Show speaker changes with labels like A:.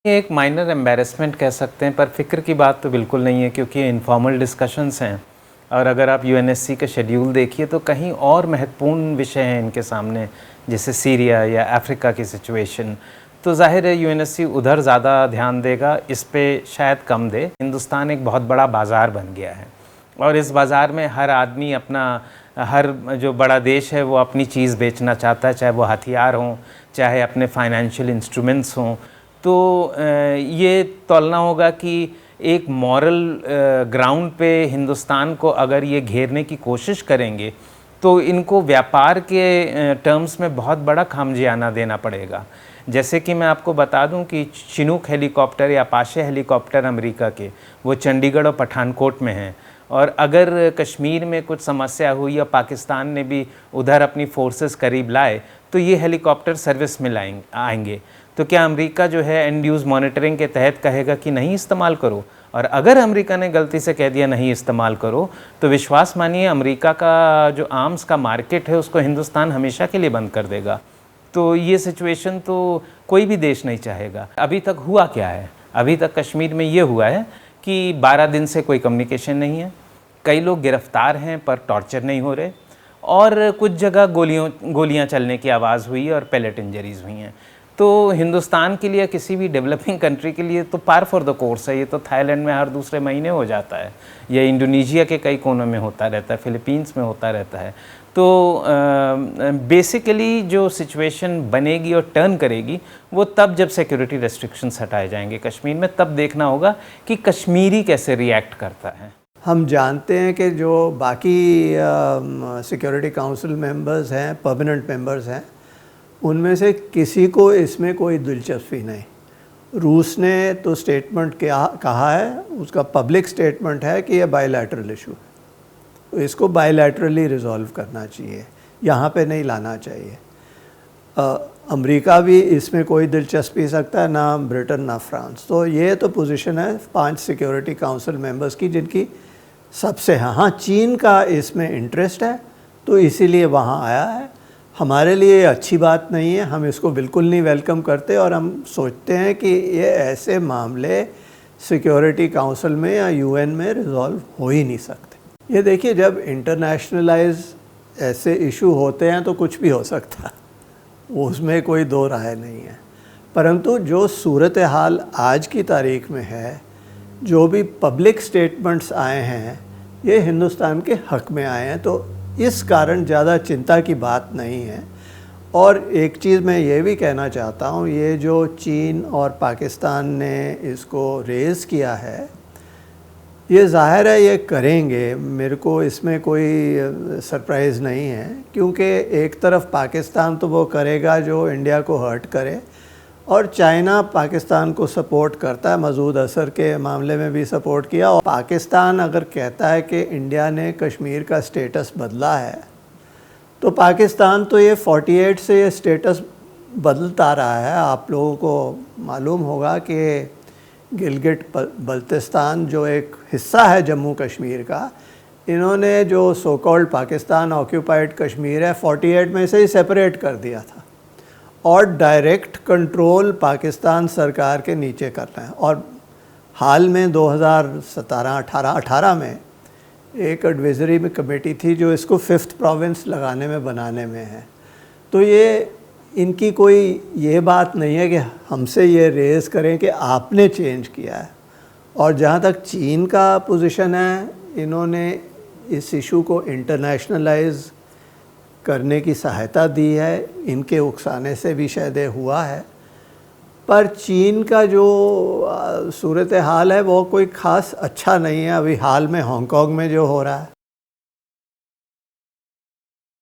A: ये एक minor embarrassment कह सकते हैं, पर फ़िक्र की बात तो बिल्कुल नहीं है क्योंकि इनफॉर्मल डिस्कशंस हैं। और अगर आप यूएनएससी का शेड्यूल देखिए तो कहीं और महत्वपूर्ण विषय हैं इनके सामने, जैसे सीरिया या अफ्रीका की सिचुएशन। तो ज़ाहिर है यूएनएससी उधर ज़्यादा ध्यान देगा, इस पे शायद कम दे। हिंदुस्तान एक बहुत बड़ा बाज़ार बन गया है और इस बाज़ार में हर आदमी अपना, हर जो बड़ा देश है वो अपनी चीज़ बेचना चाहता है, चाहे वो हथियार हों, चाहे अपने फाइनेंशियल इंस्ट्रूमेंट्स हों। तो ये तौलना होगा कि एक मॉरल ग्राउंड पे हिंदुस्तान को अगर ये घेरने की कोशिश करेंगे तो इनको व्यापार के टर्म्स में बहुत बड़ा खामखियाना देना पड़ेगा। जैसे कि मैं आपको बता दूं कि चिनूक हेलीकॉप्टर या अपाचे हेलीकॉप्टर अमेरिका के, वो चंडीगढ़ और पठानकोट में हैं। और अगर कश्मीर में कुछ समस्या हुई या पाकिस्तान ने भी उधर अपनी फोर्सेस करीब लाए तो ये हेलीकॉप्टर सर्विस में आएंगे। तो क्या अमेरिका जो है एंड यूज़ मॉनिटरिंग के तहत कहेगा कि नहीं इस्तेमाल करो? और अगर अमेरिका ने गलती से कह दिया नहीं इस्तेमाल करो, तो विश्वास मानिए अमेरिका का जो आर्म्स का मार्केट है उसको हिंदुस्तान हमेशा के लिए बंद कर देगा। तो ये सिचुएशन तो कोई भी देश नहीं चाहेगा। अभी तक हुआ क्या है? अभी तक कश्मीर में ये हुआ है कि 12 दिन से कोई कम्युनिकेशन नहीं है, कई लोग गिरफ्तार हैं पर टॉर्चर नहीं हो रहे, और कुछ जगह गोलियां चलने की आवाज़ हुई और पैलेट इंजरीज़ हुई हैं। तो हिंदुस्तान के लिए, किसी भी डेवलपिंग कंट्री के लिए तो पार फॉर द कोर्स है। ये तो थाईलैंड में हर दूसरे महीने हो जाता है, या इंडोनेशिया के कई कोनों में होता रहता है, फिलीपींस में होता रहता है। तो बेसिकली जो सिचुएशन बनेगी और टर्न करेगी वो तब जब सिक्योरिटी रेस्ट्रिक्शंस हटाए जाएंगे कश्मीर में, तब देखना होगा कि कश्मीरी कैसे रिएक्ट करता है।
B: हम जानते हैं कि जो बाकी सिक्योरिटी काउंसिल मेंबर्स हैं, परमानेंट मेंबर्स हैं, उनमें से किसी को इसमें कोई दिलचस्पी नहीं। रूस ने तो स्टेटमेंट कहा है, उसका पब्लिक स्टेटमेंट है कि यह बायलैटरल इशू है, तो इसको बायलैटरली रिजॉल्व करना चाहिए, यहाँ पे नहीं लाना चाहिए। अमेरिका भी इसमें कोई दिलचस्पी रखता है, ना ब्रिटेन ना फ्रांस। तो ये तो पोजीशन है 5 सिक्योरिटी काउंसिल मेंबर्स की, जिनकी सबसे हाँ चीन का इसमें इंटरेस्ट है, तो इसीलिए वहाँ आया है। हमारे लिए अच्छी बात नहीं है, हम इसको बिल्कुल नहीं वेलकम करते, और हम सोचते हैं कि ये ऐसे मामले सिक्योरिटी काउंसिल में या यूएन में रिजॉल्व हो ही नहीं सकते। ये देखिए, जब इंटरनेशनलाइज ऐसे इशू होते हैं तो कुछ भी हो सकता है, उसमें कोई दो राय नहीं है। परंतु जो सूरत हाल आज की तारीख में है, जो भी पब्लिक स्टेटमेंट्स आए हैं, ये हिंदुस्तान के हक़ में आए हैं, तो इस कारण ज़्यादा चिंता की बात नहीं है। और एक चीज़ मैं ये भी कहना चाहता हूँ, ये जो चीन और पाकिस्तान ने इसको रेज़ किया है, ये ज़ाहिर है ये करेंगे, मेरे को इसमें कोई सरप्राइज़ नहीं है, क्योंकि एक तरफ पाकिस्तान तो वो करेगा जो इंडिया को हर्ट करे, और चाइना पाकिस्तान को सपोर्ट करता है, मसूद अज़हर के मामले में भी सपोर्ट किया। और पाकिस्तान अगर कहता है कि इंडिया ने कश्मीर का स्टेटस बदला है, तो पाकिस्तान तो ये 48 से ये स्टेटस बदलता रहा है। आप लोगों को मालूम होगा कि गिलगिट बल्तिस्तान जो एक हिस्सा है जम्मू कश्मीर का, इन्होंने जो so called Pakistan occupied Kashmir है 48 में से ही सेपरेट कर दिया था, और डायरेक्ट कंट्रोल पाकिस्तान सरकार के नीचे करना है। और हाल में 2017-18 में एक एडवाइजरी में कमेटी थी जो इसको 5th प्रोविंस बनाने में है। तो ये इनकी कोई ये बात नहीं है कि हमसे ये रेज़ करें कि आपने चेंज किया है। और जहाँ तक चीन का पोजीशन है, इन्होंने इस इशू को इंटरनेशनलाइज करने की सहायता दी है, इनके उकसाने से भी शायद हुआ है। पर चीन का जो सूरत हाल है वो कोई ख़ास अच्छा नहीं है। अभी हाल में हांगकांग में जो हो रहा है,